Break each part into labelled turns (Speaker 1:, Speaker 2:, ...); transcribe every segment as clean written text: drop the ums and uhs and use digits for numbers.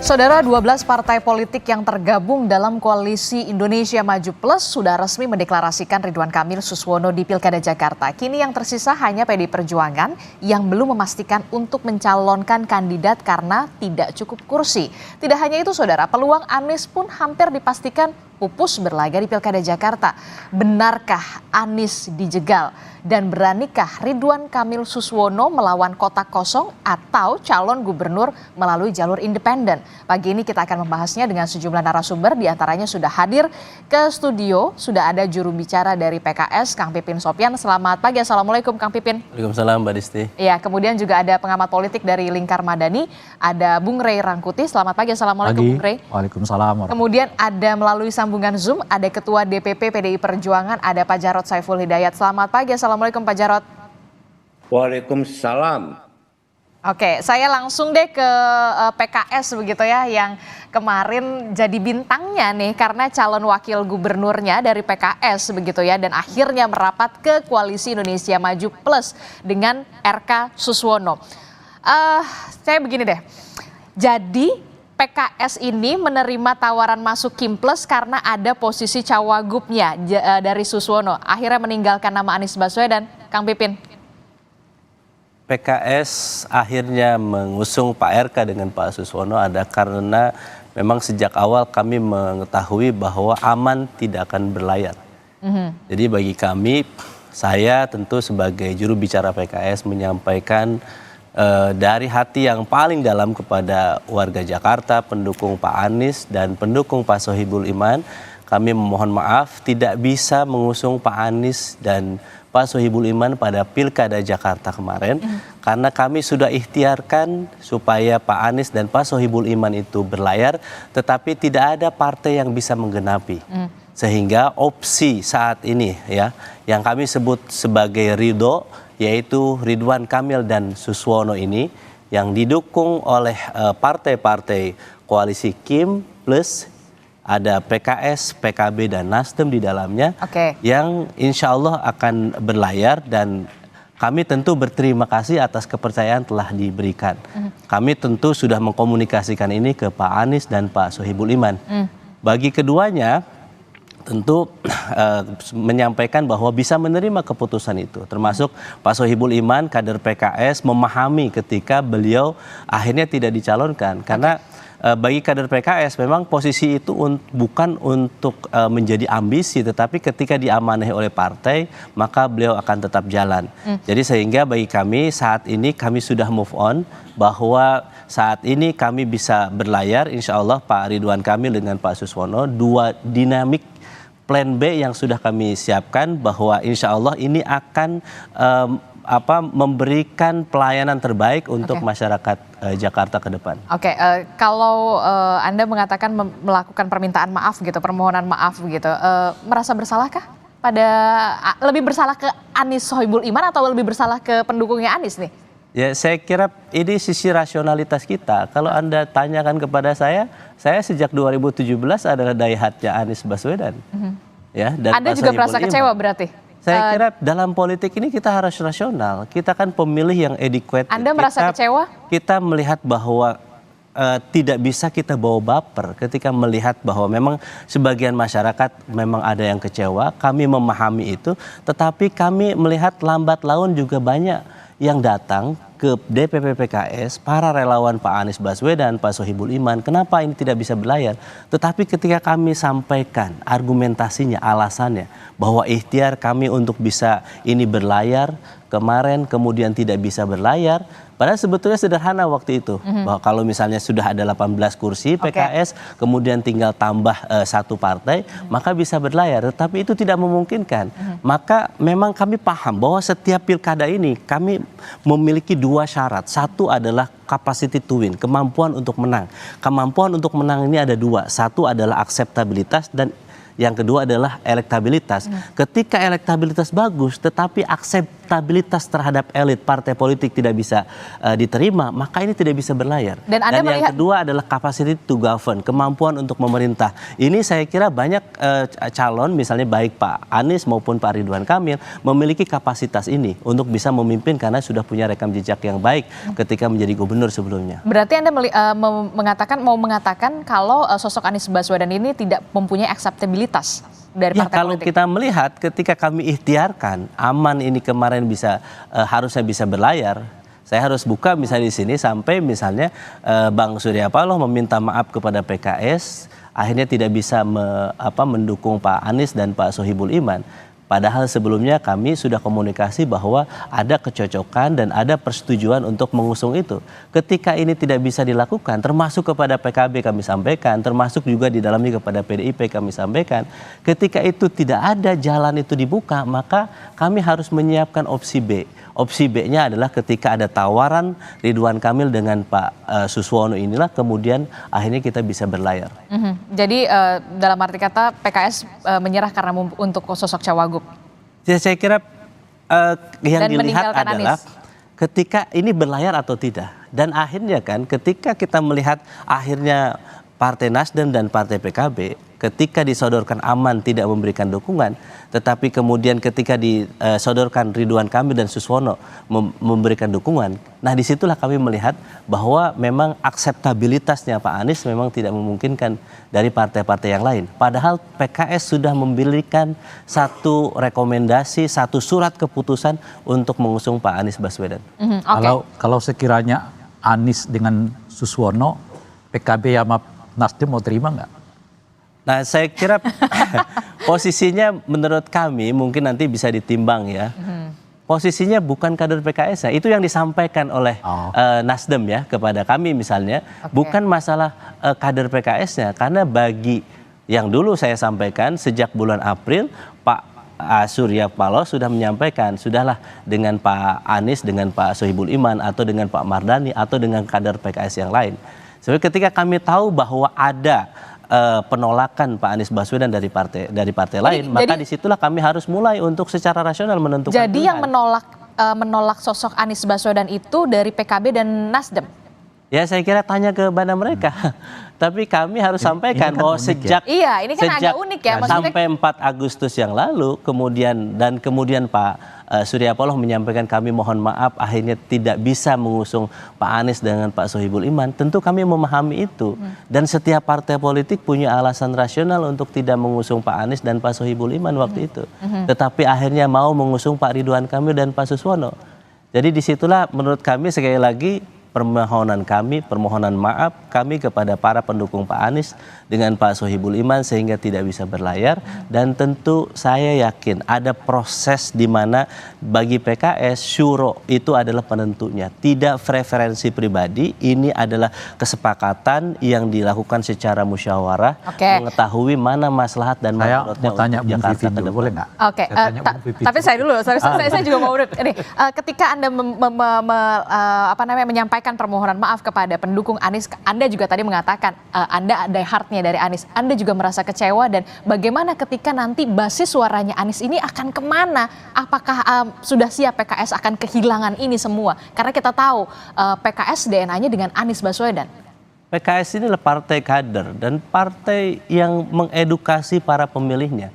Speaker 1: Saudara, 12 partai politik yang tergabung dalam koalisi Indonesia Maju Plus sudah resmi mendeklarasikan Ridwan Kamil Suswono di Pilkada Jakarta. Kini yang tersisa hanya PDI Perjuangan yang belum memastikan untuk mencalonkan kandidat karena tidak cukup kursi. Tidak hanya itu, saudara, peluang Anies pun hampir dipastikan pupus berlaga di Pilkada Jakarta. Benarkah Anies dijegal? Dan beranikah Ridwan Kamil Suswono melawan kotak kosong atau calon gubernur melalui jalur independen? Pagi ini kita akan membahasnya dengan sejumlah narasumber, diantaranya sudah hadir ke studio. Sudah ada juru bicara dari PKS, Kang Pipin Sopyan. Selamat pagi, Assalamualaikum Kang Pipin.
Speaker 2: Waalaikumsalam Mbak Disti.
Speaker 1: Ya, kemudian juga ada pengamat politik dari Lingkar Madani, ada Bung Rey Rangkuti. Selamat pagi, Assalamualaikum Bung Rey.
Speaker 3: Waalaikumsalam.
Speaker 1: Kemudian ada melalui sambungan Zoom, ada Ketua DPP PDI Perjuangan, ada Pak Jarod Saiful Hidayat. Selamat pagi, Assalamualaikum Pak Jarod.
Speaker 4: Waalaikumsalam.
Speaker 1: Oke, saya langsung deh ke PKS begitu ya, yang kemarin jadi bintangnya nih karena calon wakil gubernurnya dari PKS begitu ya, dan akhirnya merapat ke Koalisi Indonesia Maju Plus dengan RK Suswono. Saya begini deh, jadi PKS ini menerima tawaran masuk Kim Plus karena ada posisi cawagupnya dari Suswono, akhirnya meninggalkan nama Anies Baswedan. Kang Pipin.
Speaker 2: PKS akhirnya mengusung Pak RK dengan Pak Suswono ada karena memang sejak awal kami mengetahui bahwa aman tidak akan berlayar. Jadi bagi kami, saya tentu sebagai juru bicara PKS menyampaikan dari hati yang paling dalam kepada warga Jakarta, pendukung Pak Anies dan pendukung Pak Sohibul Iman, kami memohon maaf tidak bisa mengusung Pak Anies dan Pak Sohibul Iman pada Pilkada Jakarta kemarin, karena kami sudah ikhtiarkan supaya Pak Anies dan Pak Sohibul Iman itu berlayar, tetapi tidak ada partai yang bisa menggenapi. Sehingga opsi saat ini ya, yang kami sebut sebagai ridho, yaitu Ridwan Kamil dan Suswono ini, yang didukung oleh partai-partai koalisi Kim Plus, ada PKS, PKB, dan Nasdem di dalamnya, yang insya Allah akan berlayar, dan kami tentu berterima kasih atas kepercayaan telah diberikan. Kami tentu sudah mengkomunikasikan ini ke Pak Anies dan Pak Sohibul Iman. Bagi keduanya, tentu menyampaikan bahwa bisa menerima keputusan itu, termasuk Pak Sohibul Iman, kader PKS, memahami ketika beliau akhirnya tidak dicalonkan, karena bagi kader PKS memang posisi itu bukan untuk menjadi ambisi, tetapi ketika diamanahi oleh partai maka beliau akan tetap jalan. Jadi sehingga bagi kami saat ini kami sudah move on, bahwa saat ini kami bisa berlayar insya Allah Pak Ridwan Kamil dengan Pak Suswono, dua dinamik plan B yang sudah kami siapkan, bahwa insya Allah ini akan memberikan pelayanan terbaik untuk masyarakat Jakarta ke depan.
Speaker 1: Kalau Anda mengatakan melakukan permintaan maaf gitu, permohonan maaf gitu, merasa bersalahkah? Lebih bersalah ke Anies Sohibul Iman atau lebih bersalah ke pendukungnya Anies nih?
Speaker 2: Ya, saya kira ini sisi rasionalitas kita. Kalau Anda tanyakan kepada saya sejak 2017 adalah daihatnya Anies Baswedan. Ya, dan
Speaker 1: Anda juga merasa kecewa berarti?
Speaker 2: Saya kira dalam politik ini kita harus rasional. Kita kan pemilih yang educated.
Speaker 1: Anda merasa kecewa?
Speaker 2: Kita melihat bahwa tidak bisa kita bawa baper ketika melihat bahwa memang sebagian masyarakat memang ada yang kecewa. Kami memahami itu, tetapi kami melihat lambat laun juga banyak yang datang ke DPP PKS, para relawan Pak Anies Baswedan, Pak Sohibul Iman, kenapa ini tidak bisa berlayar? Tetapi ketika kami sampaikan argumentasinya, alasannya, bahwa ikhtiar kami untuk bisa ini berlayar, kemarin kemudian tidak bisa berlayar, padahal sebetulnya sederhana waktu itu. Bahwa kalau misalnya sudah ada 18 kursi PKS, kemudian tinggal tambah satu partai, maka bisa berlayar. Tetapi itu tidak memungkinkan. Maka memang kami paham bahwa setiap pilkada ini kami memiliki dua syarat. Satu adalah capacity to win, kemampuan untuk menang. Kemampuan untuk menang ini ada dua. Satu adalah akseptabilitas dan yang kedua adalah elektabilitas. Ketika elektabilitas bagus tetapi akseptabilitas terhadap elit partai politik tidak bisa diterima, maka ini tidak bisa berlayar.
Speaker 1: Dan Anda
Speaker 2: yang
Speaker 1: melihat...
Speaker 2: kedua adalah capacity to govern, kemampuan untuk memerintah. Ini saya kira banyak calon, misalnya baik Pak Anies maupun Pak Ridwan Kamil, memiliki kapasitas ini untuk bisa memimpin karena sudah punya rekam jejak yang baik ketika menjadi gubernur sebelumnya.
Speaker 1: Berarti Anda mau mengatakan kalau sosok Anies Baswedan ini tidak mempunyai akseptabilitas dari partai
Speaker 2: kalau
Speaker 1: politik?
Speaker 2: kita melihat ketika kami ikhtiarkan aman ini kemarin bisa harusnya bisa berlayar. Saya harus buka misalnya di sini sampai misalnya Bang Surya Paloh meminta maaf kepada PKS, akhirnya tidak bisa mendukung Pak Anies dan Pak Sohibul Iman. Padahal sebelumnya kami sudah komunikasi bahwa ada kecocokan dan ada persetujuan untuk mengusung itu. Ketika ini tidak bisa dilakukan, termasuk kepada PKB kami sampaikan, termasuk juga di dalamnya kepada PDIP kami sampaikan, ketika itu tidak ada jalan itu dibuka, maka kami harus menyiapkan opsi B. Opsi B-nya adalah ketika ada tawaran Ridwan Kamil dengan Pak Suswono inilah kemudian akhirnya kita bisa berlayar.
Speaker 1: Jadi dalam arti kata PKS menyerah karena untuk sosok Cawagup.
Speaker 2: Ya, saya kira yang dilihat adalah
Speaker 1: Anies.
Speaker 2: Ketika ini berlayar atau tidak. Dan akhirnya kan ketika kita melihat akhirnya Partai Nasdem dan Partai PKB ketika disodorkan aman tidak memberikan dukungan, tetapi kemudian ketika disodorkan Ridwan Kamil dan Suswono memberikan dukungan, nah disitulah kami melihat bahwa memang akseptabilitasnya Pak Anies memang tidak memungkinkan dari partai-partai yang lain. Padahal PKS sudah memberikan satu rekomendasi, satu surat keputusan untuk mengusung Pak Anies Baswedan.
Speaker 3: Kalau sekiranya Anies dengan Suswono, PKB sama Nasdem mau terima nggak?
Speaker 2: Nah, saya kira posisinya menurut kami mungkin nanti bisa ditimbang ya. Posisinya bukan kader PKS ya. Itu yang disampaikan oleh Nasdem ya kepada kami misalnya. Bukan masalah kader PKS-nya. Karena bagi yang dulu saya sampaikan sejak bulan April, Pak Surya Paloh sudah menyampaikan, sudahlah dengan Pak Anies, dengan Pak Sohibul Iman, atau dengan Pak Mardhani, atau dengan kader PKS yang lain. Jadi ketika kami tahu bahwa ada penolakan Pak Anies Baswedan dari partai lain, maka disitulah kami harus mulai untuk secara rasional menentukan.
Speaker 1: Jadi yang menolak sosok Anies Baswedan itu dari PKB dan Nasdem?
Speaker 2: Ya, saya kira tanya ke mana mereka. Tapi kami harus sampaikan
Speaker 3: kan
Speaker 2: bahwa
Speaker 3: sejak
Speaker 1: ini kan agak unik ya,
Speaker 2: sampai 4 Agustus yang lalu kemudian Pak Surya Paloh menyampaikan kami mohon maaf akhirnya tidak bisa mengusung Pak Anies dengan Pak Sohibul Iman. Tentu kami memahami itu. Dan setiap partai politik punya alasan rasional untuk tidak mengusung Pak Anies dan Pak Sohibul Iman waktu itu. Tetapi akhirnya mau mengusung Pak Ridwan Kamil dan Pak Suswono. Jadi disitulah menurut kami sekali lagi permohonan maaf kami kepada para pendukung Pak Anies dengan Pak Sohibul Iman sehingga tidak bisa berlayar. Dan tentu saya yakin ada proses di mana bagi PKS syuro itu adalah penentunya, tidak preferensi pribadi. Ini adalah kesepakatan yang dilakukan secara musyawarah, mengetahui mana maslahat dan
Speaker 3: mudaratnya untuk Jakarta ke depan. Boleh nggak?
Speaker 1: Oke, tapi saya dulu, saya juga mau ketika Anda menyampaikan permohonan maaf kepada pendukung Anies, Anda juga tadi mengatakan Anda ada heartnya dari Anies, Anda juga merasa kecewa, dan bagaimana ketika nanti basis suaranya Anies ini akan kemana? Apakah sudah siap PKS akan kehilangan ini semua? Karena kita tahu PKS DNA-nya dengan Anies Baswedan.
Speaker 2: PKS ini adalah partai kader dan partai yang mengedukasi para pemilihnya.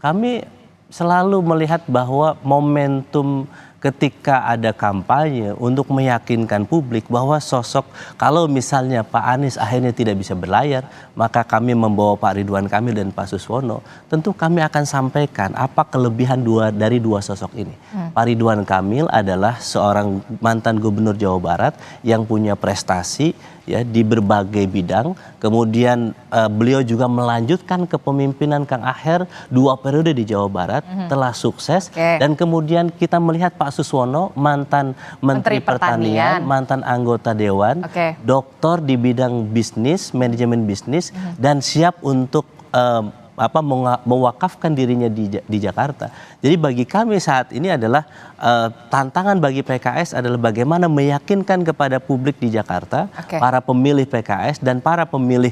Speaker 2: Kami selalu melihat bahwa momentum ketika ada kampanye untuk meyakinkan publik bahwa sosok, kalau misalnya Pak Anies akhirnya tidak bisa berlayar, maka kami membawa Pak Ridwan Kamil dan Pak Suswono, tentu kami akan sampaikan apa kelebihan dari dua sosok ini. Pak Ridwan Kamil adalah seorang mantan gubernur Jawa Barat yang punya prestasi ya di berbagai bidang. Kemudian beliau juga melanjutkan kepemimpinan Kang Aher 2 periode di Jawa Barat, telah sukses. Dan kemudian kita melihat Pak Suswono, mantan Menteri Pertanian, mantan anggota Dewan, doktor di bidang bisnis, manajemen bisnis, dan siap untuk mewakafkan dirinya di Jakarta. Jadi bagi kami saat ini adalah tantangan bagi PKS adalah bagaimana meyakinkan kepada publik di Jakarta, para pemilih PKS dan para pemilih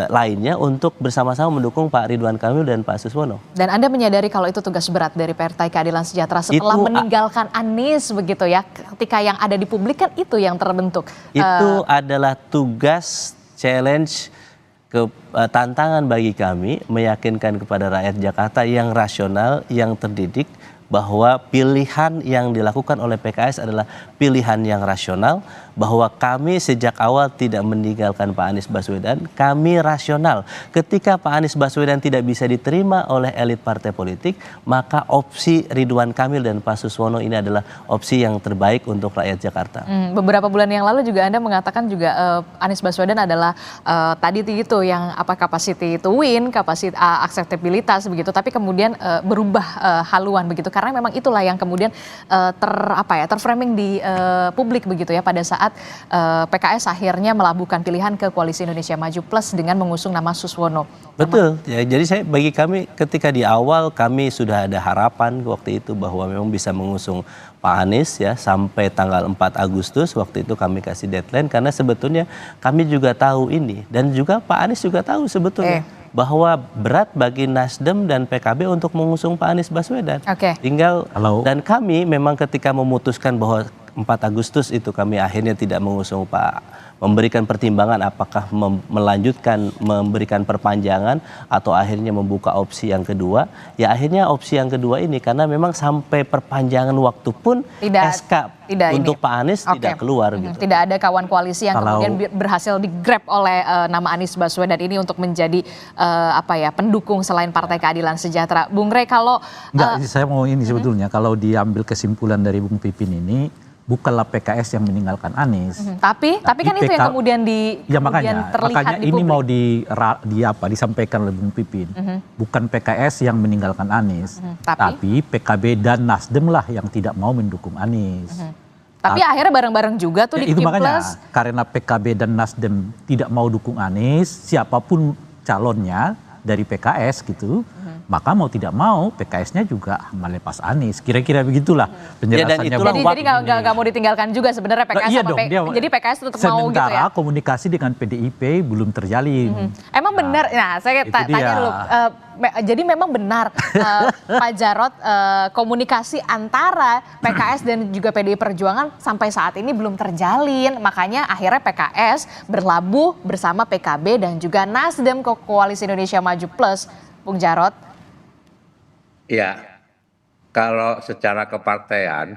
Speaker 2: lainnya untuk bersama-sama mendukung Pak Ridwan Kamil dan Pak Suswono.
Speaker 1: Dan Anda menyadari kalau itu tugas berat dari Partai Keadilan Sejahtera setelah meninggalkan Anies begitu ya, ketika yang ada di publik kan itu yang terbentuk.
Speaker 2: Itu adalah tugas, challenge, tantangan bagi kami meyakinkan kepada rakyat Jakarta yang rasional, yang terdidik, bahwa pilihan yang dilakukan oleh PKS adalah pilihan yang rasional, bahwa kami sejak awal tidak meninggalkan Pak Anies Baswedan, kami rasional. Ketika Pak Anies Baswedan tidak bisa diterima oleh elit partai politik, maka opsi Ridwan Kamil dan Pak Suswono ini adalah opsi yang terbaik untuk rakyat Jakarta.
Speaker 1: Beberapa bulan yang lalu juga Anda mengatakan juga Anies Baswedan adalah tadi itu yang capacity to win, kapasitas akseptabilitas begitu, tapi kemudian berubah haluan begitu karena memang itulah yang kemudian terframing di publik begitu ya pada saat PKS akhirnya melabuhkan pilihan ke Koalisi Indonesia Maju Plus dengan mengusung nama Suswono.
Speaker 2: Betul, ya, jadi bagi kami ketika di awal kami sudah ada harapan waktu itu bahwa memang bisa mengusung Pak Anies ya sampai tanggal 4 Agustus, waktu itu kami kasih deadline karena sebetulnya kami juga tahu ini dan juga Pak Anies juga tahu sebetulnya bahwa berat bagi Nasdem dan PKB untuk mengusung Pak Anies Baswedan. Tinggal dan kami memang ketika memutuskan bahwa 4 Agustus itu kami akhirnya tidak mengusung memberikan pertimbangan apakah melanjutkan memberikan perpanjangan atau akhirnya membuka opsi yang kedua. Ya akhirnya opsi yang kedua ini karena memang sampai perpanjangan waktu pun SK untuk Pak Anies tidak keluar gitu.
Speaker 1: Tidak ada kawan koalisi yang kemudian berhasil digrab oleh nama Anies Baswedan ini untuk menjadi pendukung selain Partai Keadilan Sejahtera. Bung Rey kalau
Speaker 3: saya mau ini sebetulnya kalau diambil kesimpulan dari Bung Pipin ini bukanlah PKS yang meninggalkan Anies. Tapi kan itu yang kemudian terlihat makanya di ini mau disampaikan oleh Bung Pipin. Bukan PKS yang meninggalkan Anies, tapi PKB dan Nasdem lah yang tidak mau mendukung Anies.
Speaker 1: Tapi akhirnya bareng-bareng juga tuh di
Speaker 3: itu
Speaker 1: Kim
Speaker 3: makanya
Speaker 1: Plus.
Speaker 3: Karena PKB dan Nasdem tidak mau dukung Anies, siapapun calonnya dari PKS gitu. Maka mau tidak mau PKS-nya juga melepas Anies. Kira-kira begitulah penjelasannya.
Speaker 1: Jadi nggak mau ditinggalkan juga sebenarnya PKS jadi PKS tetap mau gitu ya.
Speaker 3: Sementara komunikasi dengan PDIP belum terjalin.
Speaker 1: Emang benar, saya tanya dulu. Jadi memang benar Pak Jarod komunikasi antara PKS dan juga PDI Perjuangan sampai saat ini belum terjalin. Makanya akhirnya PKS berlabuh bersama PKB dan juga Nasdem ke Koalisi Indonesia Maju Plus. Bung Jarod.
Speaker 4: Ya, kalau secara kepartean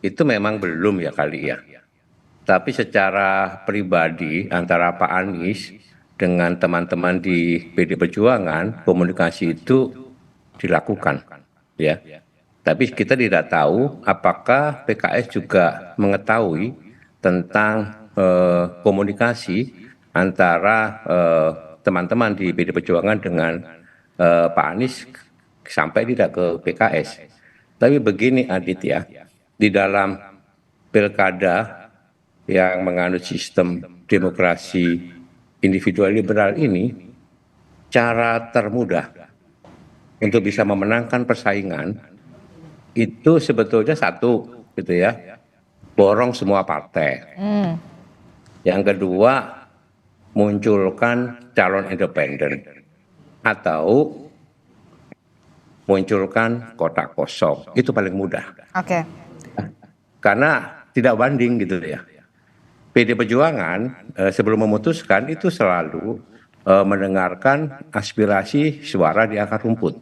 Speaker 4: itu memang belum ya kali ya. Tapi secara pribadi antara Pak Anies dengan teman-teman di PD Perjuangan komunikasi itu dilakukan ya. Tapi kita tidak tahu apakah PKS juga mengetahui tentang komunikasi antara teman-teman di PD Perjuangan dengan Pak Anies sampai tidak ke PKS. Tapi begini Adit ya, di dalam pilkada yang menganut sistem demokrasi individual liberal ini, cara termudah untuk bisa memenangkan persaingan itu sebetulnya satu gitu ya, borong semua partai. Yang kedua, munculkan calon independen atau munculkan kotak kosong, itu paling mudah. Karena tidak banding gitu ya. PD Perjuangan sebelum memutuskan itu selalu mendengarkan aspirasi suara di akar rumput.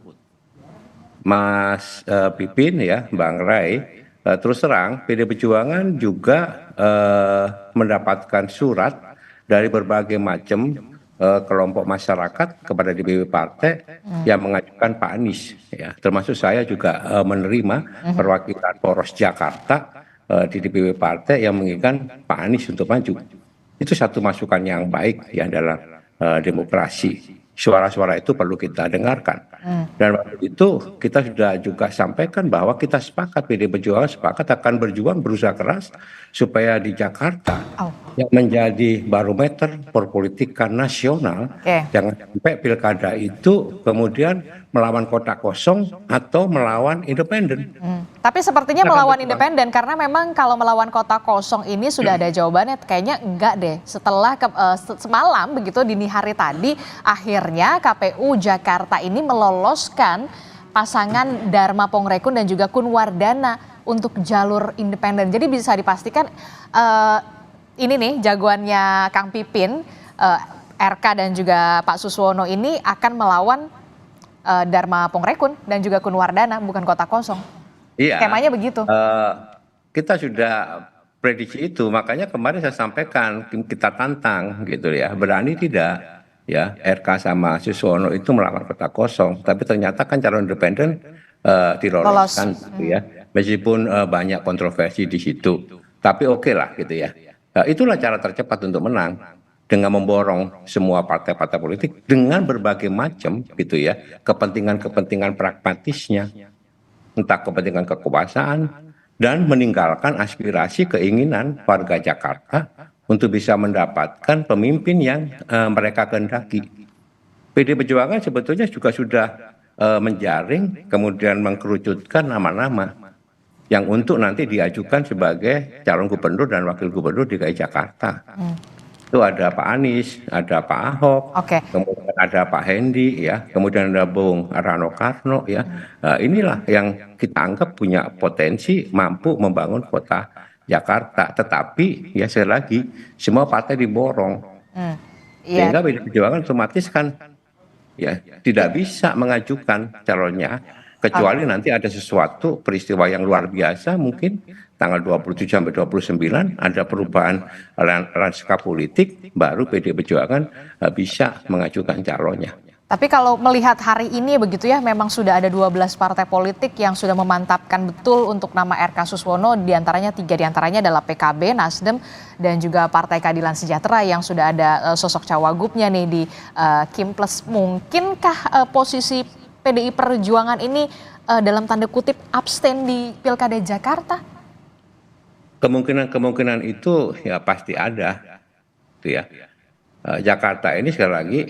Speaker 4: Mas Pipin ya, Bang Ray, terus terang PD Perjuangan juga mendapatkan surat dari berbagai macam kelompok masyarakat kepada DPW partai yang mengajukan Pak Anies ya, termasuk saya juga menerima perwakilan poros Jakarta di DPW partai yang menginginkan Pak Anies untuk maju. Itu satu masukan yang baik ya dalam demokrasi. suara-suara itu perlu kita dengarkan. Dan waktu itu kita sudah juga sampaikan bahwa kita sepakat, PDI Perjuangan sepakat akan berjuang berusaha keras supaya di Jakarta yang menjadi barometer perpolitikan nasional, jangan sampai pilkada itu kemudian melawan kota kosong atau melawan independen.
Speaker 1: Tapi sepertinya melawan independen, karena memang kalau melawan kota kosong ini sudah ada jawabannya. Kayaknya enggak deh. Setelah semalam begitu dini hari tadi, akhirnya KPU Jakarta ini meloloskan pasangan Dharma Pongrekun dan juga Kun Wardana untuk jalur independen. Jadi bisa dipastikan ini nih jagoannya Kang Pipin, RK dan juga Pak Suswono ini akan melawan Dharma Pongrekun dan juga Kun Wardana, bukan kota kosong.
Speaker 4: Iya.
Speaker 1: Skemanya begitu.
Speaker 4: Kita sudah prediksi itu, makanya kemarin saya sampaikan kita tantang gitu ya, berani tidak ya RK sama Suswono itu melawan kota kosong, tapi ternyata kan calon independen diloloskan gitu ya, meskipun banyak kontroversi di situ, tapi oke lah gitu ya. Itulah cara tercepat untuk menang, dengan memborong semua partai-partai politik dengan berbagai macam gitu ya kepentingan-kepentingan pragmatisnya, entah kepentingan kekuasaan, dan meninggalkan aspirasi keinginan warga Jakarta untuk bisa mendapatkan pemimpin yang mereka kehendaki. PDI Perjuangan sebetulnya juga sudah menjaring kemudian mengkerucutkan nama-nama yang untuk nanti diajukan sebagai calon gubernur dan wakil gubernur DKI Jakarta. Itu ada Pak Anies, ada Pak Ahok, kemudian ada Pak Hendi, ya, kemudian ada Bung Rano Karno, ya. Inilah yang kita anggap punya potensi mampu membangun kota Jakarta. Tetapi ya sekali lagi semua partai diborong, sehingga PDI Perjuangan otomatis kan ya tidak bisa mengajukan calonnya kecuali nanti ada sesuatu peristiwa yang luar biasa, mungkin tanggal 27 sampai 29 ada perubahan lanskap politik, baru PDI Perjuangan bisa mengajukan calonnya.
Speaker 1: Tapi kalau melihat hari ini begitu ya, memang sudah ada 12 partai politik yang sudah memantapkan betul untuk nama RK Suswono, diantaranya 3 diantaranya adalah PKB, Nasdem, dan juga Partai Keadilan Sejahtera yang sudah ada sosok cawagupnya nih di Kimples. Mungkinkah posisi PDI Perjuangan ini dalam tanda kutip abstain di Pilkada Jakarta?
Speaker 4: Kemungkinan itu ya pasti ada, gitu ya. Jakarta ini sekali lagi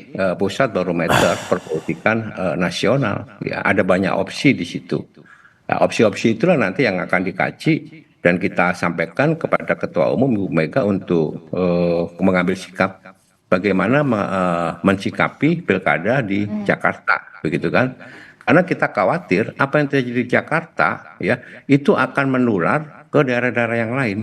Speaker 4: pusat barometer perpolitikan nasional. Ya, ada banyak opsi di situ. Nah, opsi-opsi itulah nanti yang akan dikaji dan kita sampaikan kepada Ketua Umum Ibu Mega untuk mengambil sikap bagaimana mensikapi pilkada di Jakarta, begitu kan? Karena kita khawatir apa yang terjadi di Jakarta ya itu akan menular ke daerah-daerah yang lain.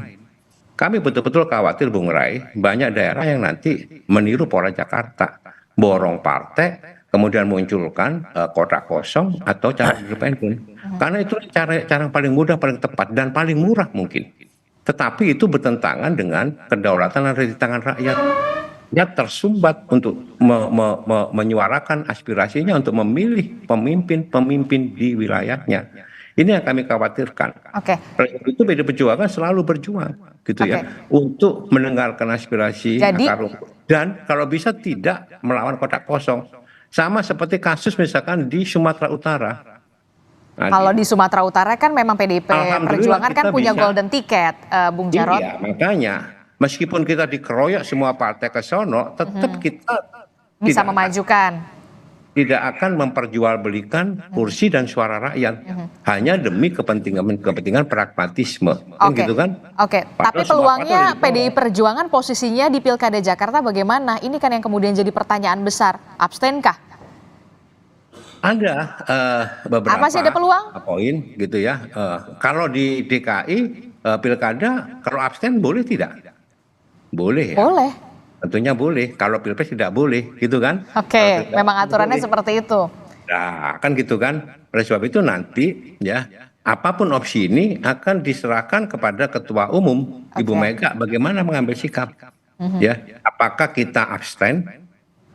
Speaker 4: Kami betul-betul khawatir, Bung Rai, banyak daerah yang nanti meniru pola Jakarta, borong partai, kemudian munculkan kota kosong atau calon independen. Karena itu cara yang paling mudah, paling tepat, dan paling murah mungkin. Tetapi itu bertentangan dengan kedaulatan yang ada di tangan rakyat. Dia tersumbat untuk menyuarakan aspirasinya untuk memilih pemimpin-pemimpin di wilayahnya. Ini yang kami khawatirkan. Itu PDI Perjuangan selalu berjuang, gitu ya, untuk mendengarkan aspirasi akar rumput dan kalau bisa tidak melawan kota kosong. Sama seperti kasus misalkan di Sumatera Utara.
Speaker 1: Kalau di Sumatera Utara kan memang PDI Perjuangan kan punya golden ticket, Bung Jarod.
Speaker 4: Iya, makanya meskipun kita dikeroyok semua partai ke sono, tetap kita
Speaker 1: bisa memajukan.
Speaker 4: Tidak akan memperjualbelikan kursi dan suara rakyat hanya demi kepentingan pragmatisme, gitu kan?
Speaker 1: Tapi peluangnya PDI Perjuangan posisinya di Pilkada Jakarta bagaimana? Ini kan yang kemudian jadi pertanyaan besar. Abstainkah?
Speaker 4: Ada beberapa
Speaker 1: masih ada peluang?
Speaker 4: Poin gitu ya. Kalau di DKI Pilkada, kalau abstain boleh tidak? Boleh ya? Boleh. Tentunya boleh, kalau Pilpres tidak boleh, gitu kan?
Speaker 1: Memang aturannya seperti itu.
Speaker 4: Nah, kan gitu kan. Oleh sebab itu nanti ya, apapun opsi ini akan diserahkan kepada Ketua Umum Ibu Mega bagaimana mengambil sikap. Ya, apakah kita abstain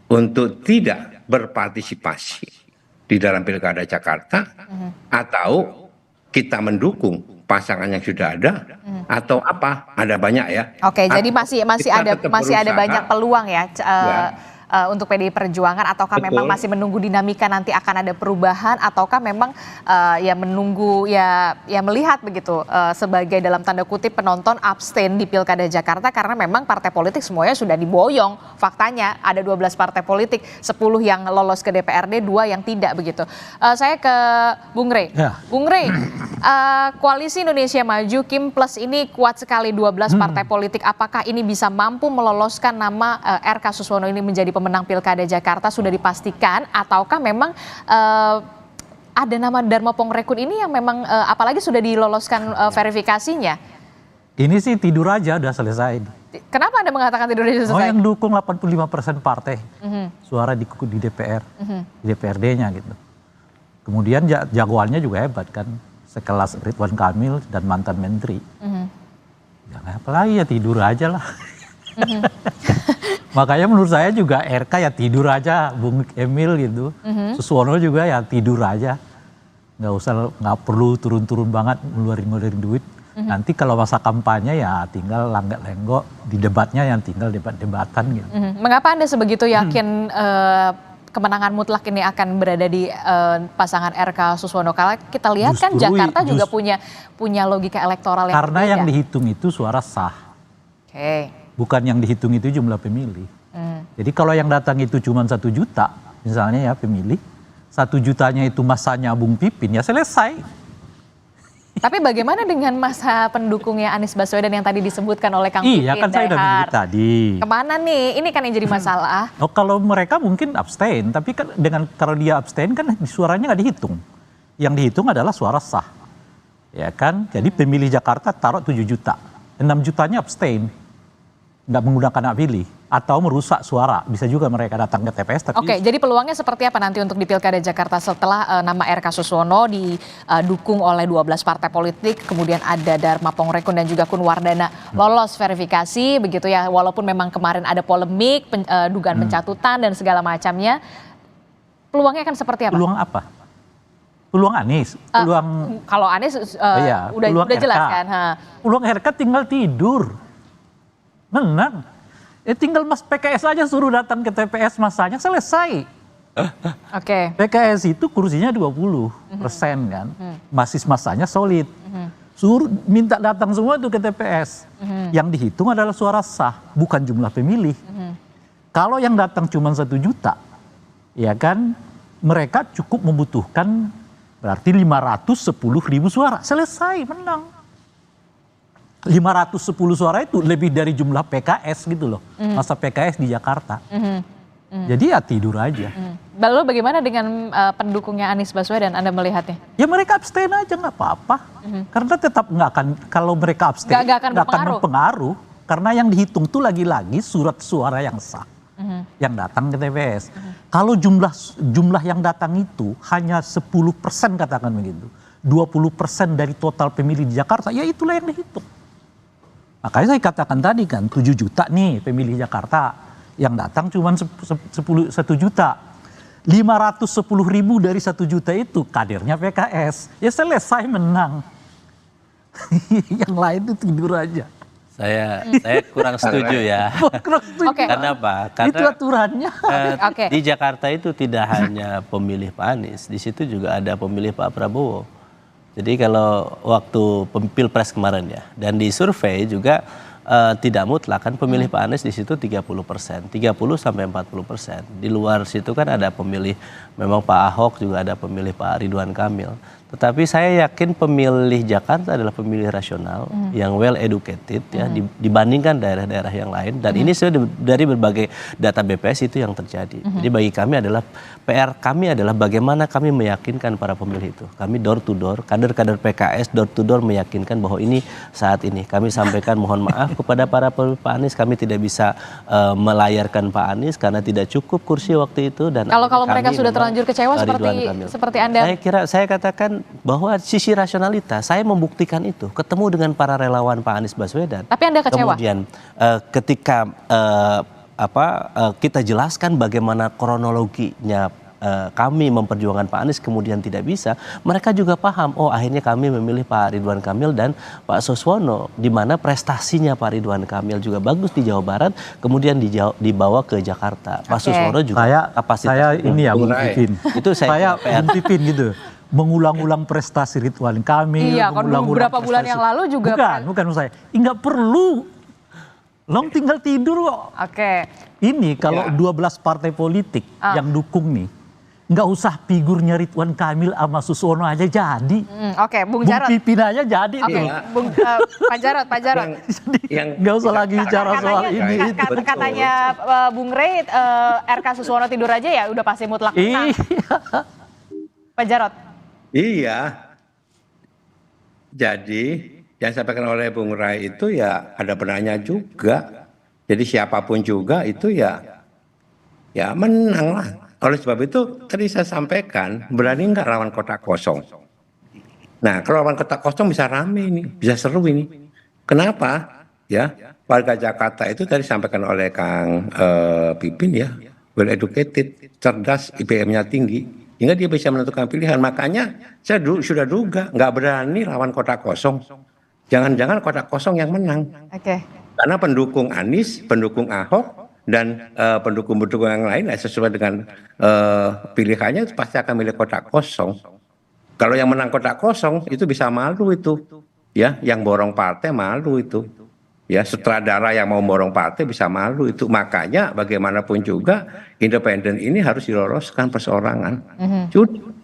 Speaker 4: untuk tidak berpartisipasi di dalam Pilkada Jakarta atau kita mendukung pasangan yang sudah ada atau apa? Ada banyak ya.
Speaker 1: Jadi masih ada banyak peluang ya, untuk PDI Perjuangan, ataukah memang masih menunggu dinamika nanti akan ada perubahan, ataukah memang ya menunggu ya melihat begitu sebagai dalam tanda kutip penonton abstain di Pilkada Jakarta karena memang partai politik semuanya sudah diboyong. Faktanya ada 12 partai politik, 10 yang lolos ke DPRD, 2 yang tidak begitu. Saya ke Bung Rey.
Speaker 3: Ya.
Speaker 1: Bung Rey, Koalisi Indonesia Maju Kim Plus ini kuat sekali, 12 partai politik. Apakah ini bisa mampu meloloskan nama RK Suswono ini menjadi pemenang Pilkada Jakarta, sudah dipastikan, ataukah memang ada nama Dharma Pongrekun ini yang memang apalagi sudah diloloskan verifikasinya?
Speaker 3: Ini sih tidur aja udah selesai.
Speaker 1: Kenapa Anda mengatakan tidur aja selesai?
Speaker 3: Oh, yang dukung 85% partai suara di DPR, di DPRD-nya gitu. Kemudian jagoannya juga hebat kan, sekelas Ridwan Kamil dan mantan menteri. Jangan apalagi ya tidur aja lah. Makanya menurut saya juga RK ya tidur aja, Bung Emil gitu. Suswono juga ya tidur aja. Nggak perlu turun-turun banget ngeluarin duit. Nanti kalau masa kampanye ya tinggal langgak-lenggok, di debatnya yang tinggal debat-debatan gitu.
Speaker 1: Mengapa Anda sebegitu yakin kemenangan mutlak ini akan berada di pasangan RK Suswono? Kalau kita lihat kan Jakarta juga punya logika elektoral yang
Speaker 3: karena
Speaker 1: berbeda.
Speaker 3: yang dihitung itu suara sah. Bukan yang dihitung itu jumlah pemilih. Jadi kalau yang datang itu cuma 1 juta, misalnya ya pemilih, 1 jutanya itu masanya Bung Pipin, ya selesai.
Speaker 1: Tapi bagaimana dengan masa pendukungnya Anies Baswedan yang tadi disebutkan oleh Kang Pipin?
Speaker 3: Iya kan saya udah bilang tadi.
Speaker 1: Kemana nih? Ini kan yang jadi masalah.
Speaker 3: Oh, kalau mereka mungkin abstain, tapi kan kalau dia abstain kan suaranya nggak dihitung. Yang dihitung adalah suara sah. Ya kan? Jadi pemilih Jakarta taruh 7 juta. 6 jutanya abstain. Nggak menggunakan hak pilih. Atau merusak suara. Bisa juga mereka datang ke TPS. Tapi
Speaker 1: Oke, jadi peluangnya seperti apa nanti untuk di Pilkada Jakarta setelah nama RK Suswono didukung oleh 12 partai politik, kemudian ada Dharma Pongrekun dan juga Kun Wardana lolos verifikasi begitu ya, walaupun memang kemarin ada polemik, dugaan pencatutan dan segala macamnya. Peluangnya akan seperti apa?
Speaker 3: Peluang apa? Peluang Anies?
Speaker 1: Kalau Anies udah jelas kan?
Speaker 3: Peluang RK tinggal tidur. Menang. Tinggal Mas PKS aja suruh datang ke TPS masanya selesai.
Speaker 1: Oke.
Speaker 3: PKS itu kursinya 20% kan. Basis masanya solid. Suruh minta datang semua tuh ke TPS. Yang dihitung adalah suara sah, bukan jumlah pemilih. Kalau yang datang cuma 1 juta, ya kan mereka cukup membutuhkan berarti 510.000 suara. Selesai, menang. 510 suara itu lebih dari jumlah PKS gitu loh. Masa PKS di Jakarta. Jadi ya tidur aja.
Speaker 1: Lalu bagaimana dengan pendukungnya Anies Baswedan, Anda melihatnya?
Speaker 3: Ya mereka abstain aja nggak apa-apa. Karena tetap nggak akan, kalau mereka abstain nggak akan berpengaruh. Karena yang dihitung tuh lagi-lagi surat suara yang sah. Yang datang ke TPS. Kalau jumlah yang datang itu hanya 10% katakan begitu. 20% dari total pemilih di Jakarta, ya itulah yang dihitung. Makanya saya katakan tadi kan 7 juta nih pemilih Jakarta, yang datang cuma 1 juta. 510.000 dari 1 juta itu kadernya PKS. Ya selesai, menang. Yang lain itu tidur aja.
Speaker 2: Saya kurang setuju ya.
Speaker 3: Kurang setuju.
Speaker 2: Karena apa? Karena
Speaker 3: itu aturannya.
Speaker 2: Di Jakarta itu tidak hanya pemilih Pak Anies, di situ juga ada pemilih Pak Prabowo. Jadi kalau waktu Pilpres kemarin ya, dan di survei juga tidak mutlak kan pemilih Pak Anies di situ 30%, 30 sampai 40%. Di luar situ kan ada pemilih, memang Pak Ahok, juga ada pemilih Pak Ridwan Kamil. Tetapi saya yakin pemilih Jakarta adalah pemilih rasional yang well educated ya dibandingkan daerah-daerah yang lain, dan ini sudah dari berbagai data BPS itu yang terjadi. Jadi bagi kami adalah PR kami adalah bagaimana kami meyakinkan para pemilih itu. Kami door to door, kader-kader PKS door to door meyakinkan bahwa ini saat ini kami sampaikan mohon maaf kepada para pemilih Pak Anies, kami tidak bisa melayarkan Pak Anies karena tidak cukup kursi waktu itu, dan
Speaker 1: kalau mereka sudah terlanjur kecewa seperti Anda.
Speaker 2: Saya katakan bahwa sisi rasionalitas, saya membuktikan itu ketemu dengan para relawan Pak Anies Baswedan.
Speaker 1: Tapi Anda kecewa?
Speaker 2: Kemudian ketika kita jelaskan bagaimana kronologinya kami memperjuangkan Pak Anies kemudian tidak bisa, mereka juga paham, oh akhirnya kami memilih Pak Ridwan Kamil dan Pak Suswono, di mana prestasinya Pak Ridwan Kamil juga bagus di Jawa Barat, kemudian dibawa ke Jakarta. Pak Suswono juga
Speaker 3: saya ini ya Bung Pipin.
Speaker 2: Itu saya
Speaker 3: Bung Pipin gitu. Mengulang-ulang prestasi Ridwan Kamil.
Speaker 1: Iya, kan beberapa bulan yang lalu juga.
Speaker 3: Bukan saya. Enggak perlu. Long tinggal tidur kok.
Speaker 1: Oke.
Speaker 3: Ini kalau 12 partai politik yang dukung nih, nggak usah figurnya Ridwan Kamil sama Suswono aja jadi.
Speaker 1: Oke, Bung Jarod.
Speaker 3: Bung Pipin aja jadi.
Speaker 1: Oke, Pak Jarod.
Speaker 3: Nggak usah lagi bicara soal ini.
Speaker 1: Katanya Bung Rey, RK Suswono tidur aja ya udah pasti mutlak menang. Pak Jarod.
Speaker 4: Iya. Jadi yang disampaikan oleh Bung Rai itu ya ada benarnya juga. Jadi siapapun juga itu ya menang lah. Oleh sebab itu tadi saya sampaikan, berani nggak lawan kotak kosong? Nah kalau lawan kotak kosong bisa rame ini, bisa seru ini. Kenapa? Ya warga Jakarta itu tadi disampaikan oleh Kang Pipin ya, well educated, cerdas, IPM-nya tinggi. Hingga dia bisa menentukan pilihan. Makanya saya sudah duga nggak berani lawan kotak kosong. Jangan-jangan kotak kosong yang menang.
Speaker 1: Oke.
Speaker 4: Karena pendukung Anies, pendukung Ahok, dan pendukung-pendukung yang lain sesuai dengan pilihannya pasti akan milih kotak kosong. Kalau yang menang kotak kosong itu bisa malu itu. Ya, yang borong partai malu itu. Ya, sutradara yang mau borong partai bisa malu itu. Makanya bagaimanapun juga independen ini harus diloloskan perseorangan.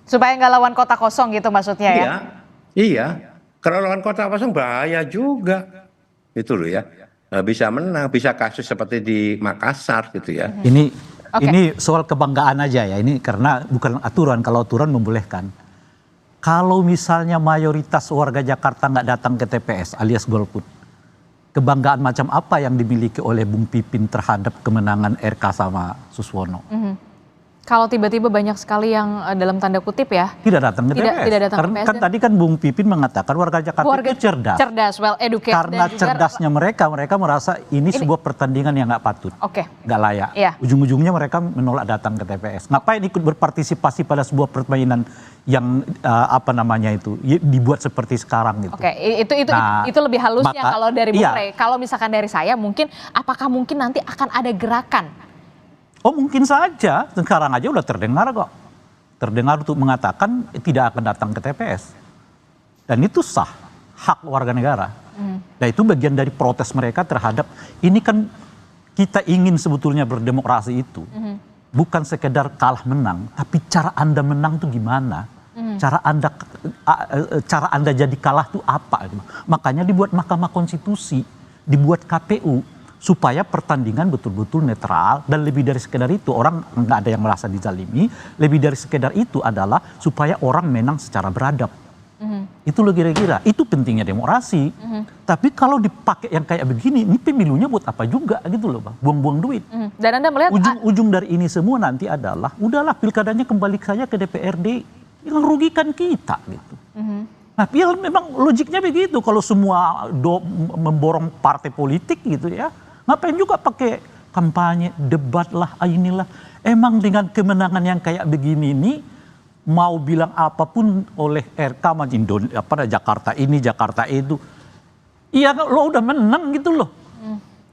Speaker 1: Supaya nggak lawan kotak kosong gitu maksudnya ya?
Speaker 4: Iya. Kalau lawan kotak kosong bahaya juga. Itu loh ya. Bisa menang, bisa kasus seperti di Makassar gitu ya.
Speaker 3: Ini soal kebanggaan aja ya. Ini karena bukan aturan. Kalau aturan membolehkan. Kalau misalnya mayoritas warga Jakarta nggak datang ke TPS alias golput, kebanggaan macam apa yang dimiliki oleh Bung Pipin terhadap kemenangan RK sama Suswono?
Speaker 1: Kalau tiba-tiba banyak sekali yang dalam tanda kutip ya
Speaker 3: tidak datang ke TPS.
Speaker 1: Tidak datang ke TPS.
Speaker 3: Kan tadi kan Bung Pipin mengatakan warga Jakarta itu cerdas.
Speaker 1: Cerdas, well educated.
Speaker 3: Karena cerdasnya mereka merasa ini sebuah pertandingan yang nggak patut, nggak layak.
Speaker 1: Iya.
Speaker 3: Ujung-ujungnya mereka menolak datang ke TPS. Ngapain ikut berpartisipasi pada sebuah permainan yang dibuat seperti sekarang gitu.
Speaker 1: Oke, itu lebih halusnya kalau dari Bung Rey. Kalau misalkan dari saya apakah mungkin nanti akan ada gerakan?
Speaker 3: Oh mungkin saja, sekarang aja udah terdengar kok. Terdengar untuk mengatakan tidak akan datang ke TPS. Dan itu sah, hak warga negara. Dan itu bagian dari protes mereka terhadap, ini kan kita ingin sebetulnya berdemokrasi itu. Bukan sekedar kalah menang, tapi cara Anda menang tuh gimana? Cara Anda jadi kalah tuh apa? Makanya dibuat Mahkamah Konstitusi, dibuat KPU, supaya pertandingan betul-betul netral, dan lebih dari sekedar itu orang nggak ada yang merasa dizalimi, lebih dari sekedar itu adalah supaya orang menang secara beradab. Itu loh kira-kira, itu pentingnya demokrasi. Tapi kalau dipakai yang kayak begini, ini pemilunya buat apa juga gitu loh Bang, buang-buang duit.
Speaker 1: Dan Anda melihat
Speaker 3: ujung dari ini semua nanti adalah, udahlah pilkadanya kembali saja ke DPRD, yang rugikan kita gitu. Nah, ya memang logiknya begitu, kalau semua memborong partai politik gitu ya, ngapain juga pakai kampanye, debat lah, inilah. Emang dengan kemenangan yang kayak begini ini, mau bilang apapun oleh RK Jakarta ini, Jakarta itu, iya lo udah menang gitu loh.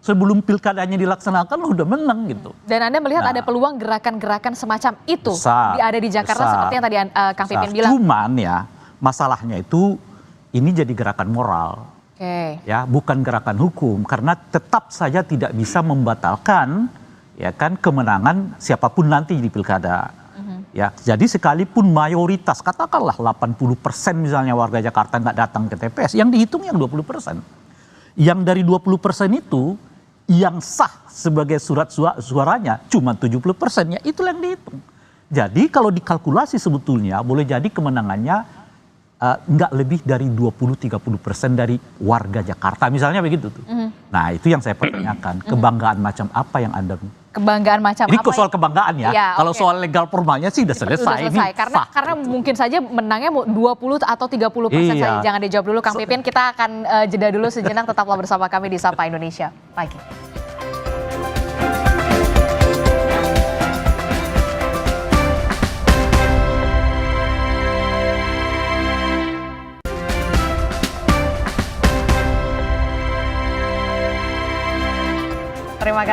Speaker 3: Sebelum pilkadanya dilaksanakan lo udah menang gitu.
Speaker 1: Dan Anda melihat ada peluang gerakan-gerakan semacam itu ada di Jakarta seperti yang tadi Kang Pipin bilang.
Speaker 3: Cuman ya masalahnya itu ini jadi gerakan moral. Ya, bukan gerakan hukum, karena tetap saja tidak bisa membatalkan ya kan kemenangan siapapun nanti di pilkada. Ya, jadi sekalipun mayoritas katakanlah 80% misalnya warga Jakarta nggak datang ke TPS, yang dihitung yang 20%. Yang dari 20% itu yang sah sebagai surat suaranya cuma 70%, ya itulah yang dihitung. Jadi kalau dikalkulasi sebetulnya boleh jadi kemenangannya nggak lebih dari 20-30% dari warga Jakarta misalnya begitu tuh. Nah itu yang saya pertanyakan, kebanggaan macam apa yang Anda?
Speaker 1: Kebanggaan macam
Speaker 3: ini
Speaker 1: apa?
Speaker 3: Ini soal kebanggaan ya. Kalau soal legal formalnya sih udah selesai.
Speaker 1: Karena mungkin saja menangnya 20 atau 30% saja. Jangan dijawab dulu Kang Pipin. Kita akan jeda dulu sejenak, tetaplah bersama kami di Sapa Indonesia Pagi.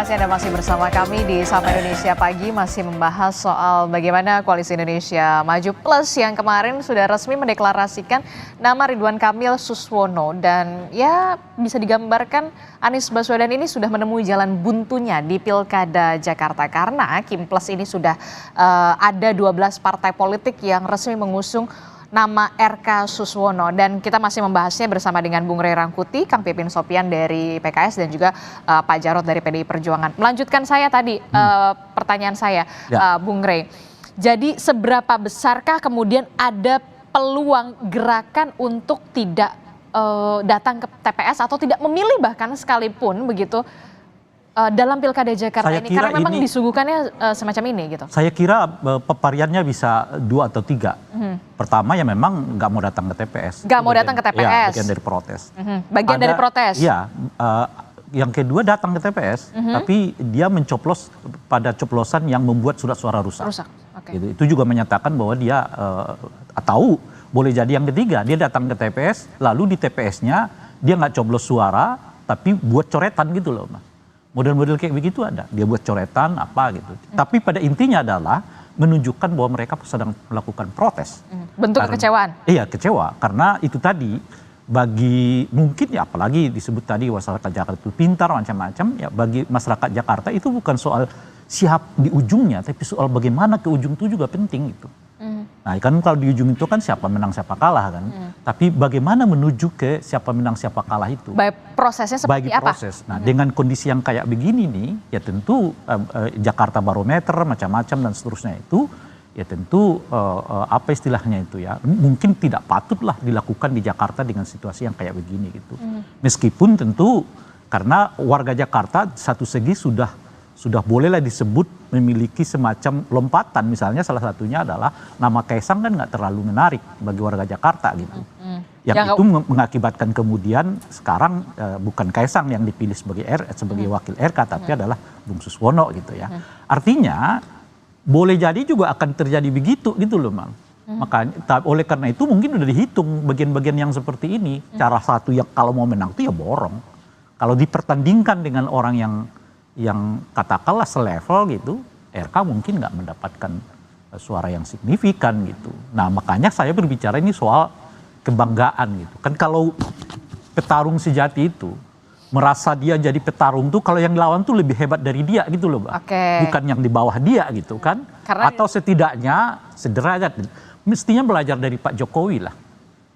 Speaker 1: kasih Anda masih bersama kami di Sapa Indonesia Pagi, masih membahas soal bagaimana Koalisi Indonesia Maju Plus yang kemarin sudah resmi mendeklarasikan nama Ridwan Kamil Suswono. Dan ya bisa digambarkan Anies Baswedan ini sudah menemui jalan buntunya di Pilkada Jakarta. Karena Kim Plus ini sudah ada 12 partai politik yang resmi mengusung nama RK Suswono, dan kita masih membahasnya bersama dengan Bung Rey Rangkuti, Kang Pipin Sopian dari PKS dan juga Pak Jarod dari PDI Perjuangan. Melanjutkan saya tadi pertanyaan saya, Bung Rey. Jadi seberapa besarkah kemudian ada peluang gerakan untuk tidak datang ke TPS atau tidak memilih bahkan sekalipun begitu dalam Pilkada Jakarta ini, karena memang disuguhkannya semacam ini gitu. Saya kira
Speaker 3: pepariannya bisa 2 atau 3. Pertama ya memang nggak mau datang ke TPS.
Speaker 1: Nggak mau datang ke TPS.
Speaker 3: Ya, bagian dari protes.
Speaker 1: Bagian dari protes.
Speaker 3: Iya. Yang kedua datang ke TPS, tapi dia mencoblos pada coblosan yang membuat surat suara rusak.
Speaker 1: Okay.
Speaker 3: Gitu. Itu juga menyatakan bahwa dia atau boleh jadi yang ketiga, dia datang ke TPS, lalu di TPS-nya dia nggak coblos suara, tapi buat coretan gitu loh, Mas. Model-model kayak begitu ada, dia buat coretan apa gitu. Tapi pada intinya adalah menunjukkan bahwa mereka sedang melakukan protes.
Speaker 1: Bentuk kekecewaan.
Speaker 3: Iya, kecewa karena itu tadi bagi mungkin ya apalagi disebut tadi masyarakat Jakarta itu pintar macam-macam ya, bagi masyarakat Jakarta itu bukan soal siap di ujungnya, tapi soal bagaimana ke ujung itu juga penting gitu. Nah kan kalau di ujung itu kan siapa menang siapa kalah kan. Tapi bagaimana menuju ke siapa menang siapa kalah itu.
Speaker 1: Prosesnya seperti apa?
Speaker 3: Proses. Nah dengan kondisi yang kayak begini nih ya tentu Jakarta Barometer macam-macam dan seterusnya itu ya tentu apa istilahnya itu ya mungkin tidak patutlah dilakukan di Jakarta dengan situasi yang kayak begini gitu. Meskipun tentu karena warga Jakarta satu segi sudah bolehlah disebut memiliki semacam lompatan, misalnya salah satunya adalah nama Kaisang kan nggak terlalu menarik bagi warga Jakarta gitu. Yang itu mengakibatkan kemudian sekarang bukan Kaisang yang dipilih sebagai wakil RK tapi adalah Bung Suswono gitu ya. Artinya boleh jadi juga akan terjadi begitu gitu loh, Mang. Makanya oleh karena itu mungkin udah dihitung bagian-bagian yang seperti ini. Cara satu yang kalau mau menang itu ya borong. Kalau dipertandingkan dengan orang yang katakanlah selevel gitu, RK mungkin nggak mendapatkan suara yang signifikan gitu. Nah makanya saya berbicara ini soal kebanggaan gitu. Kan kalau petarung sejati itu merasa dia jadi petarung tuh kalau yang lawan tuh lebih hebat dari dia gitu loh, Mbak. Bukan yang di bawah dia gitu kan. Atau setidaknya sederajat. Mestinya belajar dari Pak Jokowi lah.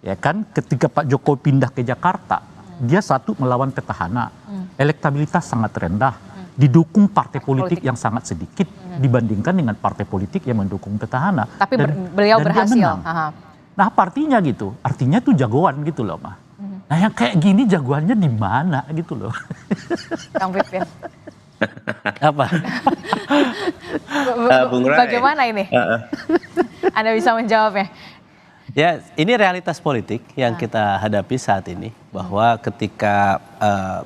Speaker 3: Ya kan ketika Pak Jokowi pindah ke Jakarta, dia satu melawan petahana. Elektabilitas sangat rendah. Didukung partai politik yang sangat sedikit dibandingkan dengan partai politik yang mendukung petahana.
Speaker 1: Tapi beliau berhasil.
Speaker 3: Nah, artinya gitu. Artinya itu jagoan gitu loh, Mah. Nah, yang kayak gini jagoannya di mana gitu loh.
Speaker 1: Kang Pipin.
Speaker 2: Apa?
Speaker 4: Bung Ray.
Speaker 1: Bagaimana ini? Anda bisa menjawabnya.
Speaker 2: Ya, ini realitas politik yang kita hadapi saat ini. Bahwa ketika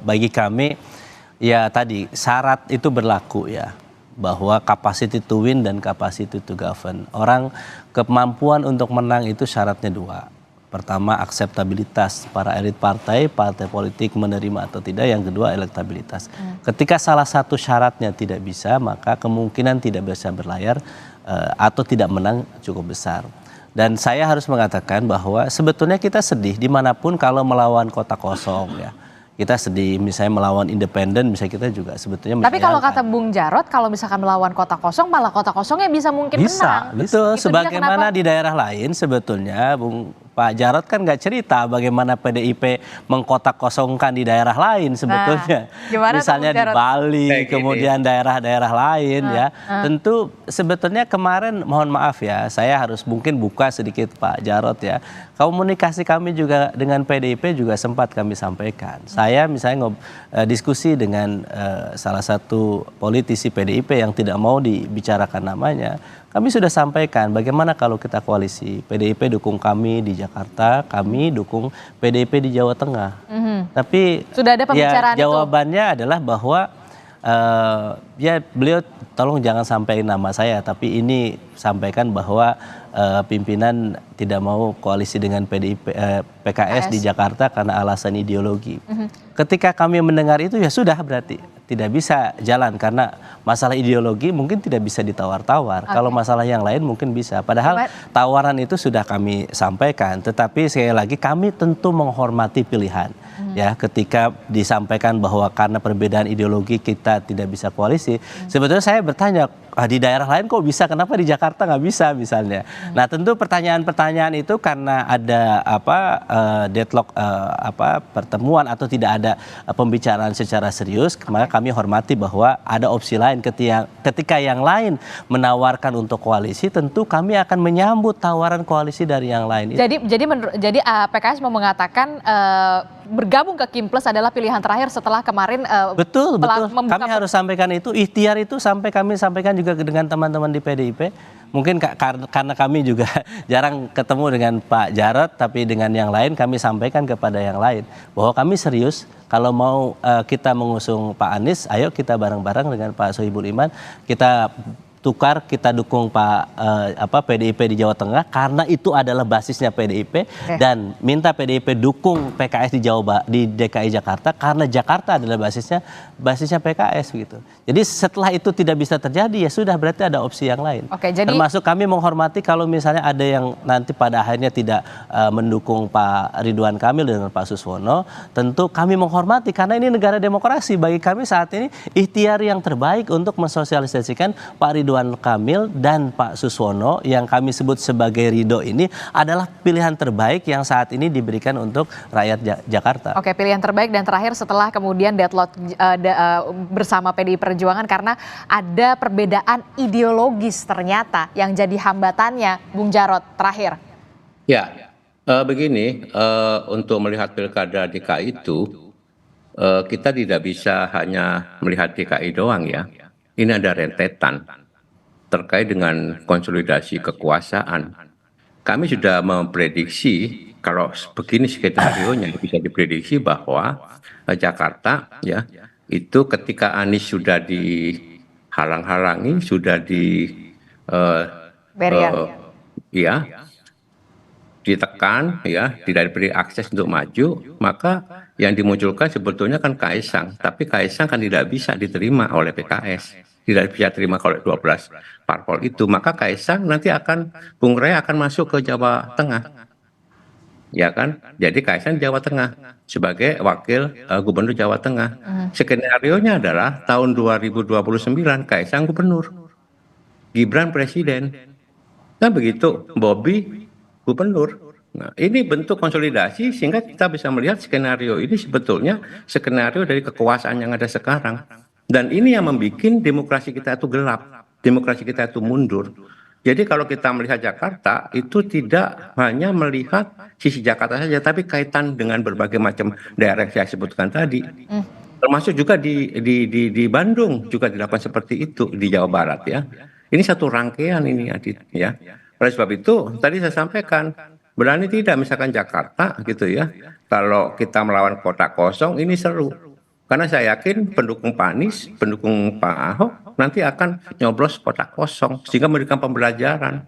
Speaker 2: bagi kami ya tadi syarat itu berlaku ya, bahwa capacity to win dan capacity to govern. Orang kemampuan untuk menang itu syaratnya 2. Pertama akseptabilitas para elit partai politik menerima atau tidak. Yang kedua elektabilitas. Ketika salah satu syaratnya tidak bisa, maka kemungkinan tidak bisa berlayar atau tidak menang cukup besar. Dan saya harus mengatakan bahwa sebetulnya kita sedih dimanapun kalau melawan kota kosong ya. Kita sedih misalnya melawan independen, misalnya kita juga sebetulnya
Speaker 1: tapi kalau kata Bung Jarod, kalau misalkan melawan kota kosong, malah kota kosongnya bisa mungkin menang.
Speaker 2: Betul, sebagaimana di daerah lain sebetulnya Pak Jarod kan nggak cerita bagaimana PDIP mengkotak kosongkan di daerah lain sebetulnya. Misalnya di Bali, kemudian daerah-daerah lain ya. Tentu sebetulnya kemarin mohon maaf ya, saya harus mungkin buka sedikit Pak Jarod ya. Komunikasi kami juga dengan PDIP juga sempat kami sampaikan. Saya misalnya diskusi dengan salah satu politisi PDIP yang tidak mau dibicarakan namanya. Kami sudah sampaikan bagaimana kalau kita koalisi. PDIP dukung kami di Jakarta, kami dukung PDIP di Jawa Tengah. Tapi
Speaker 1: sudah ada pembicaraan
Speaker 2: ya, jawabannya adalah bahwa Ya beliau tolong jangan sampai nama saya, tapi ini sampaikan bahwa pimpinan tidak mau koalisi dengan PKS di Jakarta karena alasan ideologi. Ketika kami mendengar itu ya sudah, berarti tidak bisa jalan karena masalah ideologi mungkin tidak bisa ditawar-tawar. Kalau masalah yang lain mungkin bisa. Padahal tawaran itu sudah kami sampaikan. Tetapi sekali lagi kami tentu menghormati pilihan. Ya, ketika disampaikan bahwa karena perbedaan ideologi kita tidak bisa koalisi, sebetulnya saya bertanya, di daerah lain kok bisa, kenapa di Jakarta nggak bisa misalnya. Nah tentu pertanyaan-pertanyaan itu karena ada deadlock pertemuan atau tidak ada pembicaraan secara serius, maka kami hormati bahwa ada opsi lain. Ketika yang lain menawarkan untuk koalisi, tentu kami akan menyambut tawaran koalisi dari yang lain.
Speaker 1: Jadi PKS mau mengatakan bergabung ke Kim Plus adalah pilihan terakhir setelah kemarin
Speaker 2: betul. Kami harus sampaikan itu, ikhtiar itu kami sampaikan juga dengan teman-teman di PDIP. Mungkin karena kami juga jarang ketemu dengan Pak Jarod, tapi dengan yang lain kami sampaikan kepada yang lain bahwa kami serius kalau mau kita mengusung Pak Anies, ayo kita bareng-bareng dengan Pak Sohibul Iman, kita tukar, kita dukung PDIP di Jawa Tengah karena itu adalah basisnya PDIP, dan minta PDIP dukung PKS di DKI Jakarta karena Jakarta adalah basisnya PKS gitu. Jadi setelah itu tidak bisa terjadi, ya sudah, berarti ada opsi yang lain. Termasuk kami menghormati kalau misalnya ada yang nanti pada akhirnya tidak mendukung Pak Ridwan Kamil dengan Pak Suswono, tentu kami menghormati karena ini negara demokrasi. Bagi kami saat ini ikhtiar yang terbaik untuk mensosialisasikan Pak Ridwan Kamil dan Pak Suswono yang kami sebut sebagai Ridho ini adalah pilihan terbaik yang saat ini diberikan untuk rakyat Jakarta.
Speaker 1: Oke, pilihan terbaik dan terakhir setelah kemudian deadlock bersama PDI Perjuangan karena ada perbedaan ideologis ternyata yang jadi hambatannya, Bung Jarod, terakhir.
Speaker 4: Ya, begini, untuk melihat pilkada DKI itu kita tidak bisa hanya melihat DKI doang ya. Ini ada rentetan terkait dengan konsolidasi kekuasaan. Kami sudah memprediksi kalau begini skenario-nya bisa diprediksi bahwa Jakarta ya itu ketika Anies sudah dihalang-halangi, sudah ditekan ya, tidak diberi akses untuk maju, maka yang dimunculkan sebetulnya kan Kaisang, tapi Kaisang kan tidak bisa diterima oleh PKS. Tidak bisa terima kalau 12 parpol itu, maka Kaisang nanti Bung Rey akan masuk ke Jawa Tengah, ya kan? Jadi Kaisang Jawa Tengah sebagai wakil gubernur Jawa Tengah. Skenario-nya adalah tahun 2029 Kaisang gubernur, Gibran presiden, kan begitu, Bobi gubernur. Nah, ini bentuk konsolidasi sehingga kita bisa melihat skenario ini sebetulnya skenario dari kekuasaan yang ada sekarang. Dan ini yang membuat demokrasi kita itu gelap, demokrasi kita itu mundur. Jadi kalau kita melihat Jakarta itu tidak hanya melihat sisi Jakarta saja, tapi kaitan dengan berbagai macam daerah yang saya sebutkan tadi. Termasuk juga di Bandung juga dilakukan seperti itu, di Jawa Barat ya. Ini satu rangkaian ini Adit ya. Oleh sebab itu tadi saya sampaikan, berani tidak misalkan Jakarta gitu ya. Kalau kita melawan kota kosong ini seru. Karena saya yakin pendukung Pak Anies, pendukung Pak Ahok nanti akan nyoblos kota kosong sehingga memberikan pembelajaran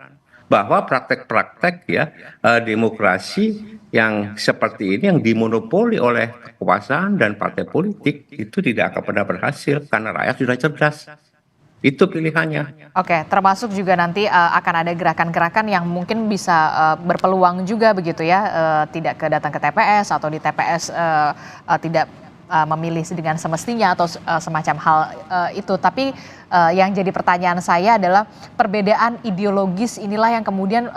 Speaker 4: bahwa praktek-praktek ya demokrasi yang seperti ini yang dimonopoli oleh kekuasaan dan partai politik itu tidak akan pernah berhasil karena rakyat sudah cerdas. Itu pilihannya.
Speaker 1: Oke, termasuk juga nanti akan ada gerakan-gerakan yang mungkin bisa berpeluang juga begitu ya, tidak datang ke TPS atau di TPS tidak memilih dengan semestinya atau semacam hal itu. Tapi yang jadi pertanyaan saya adalah perbedaan ideologis inilah yang kemudian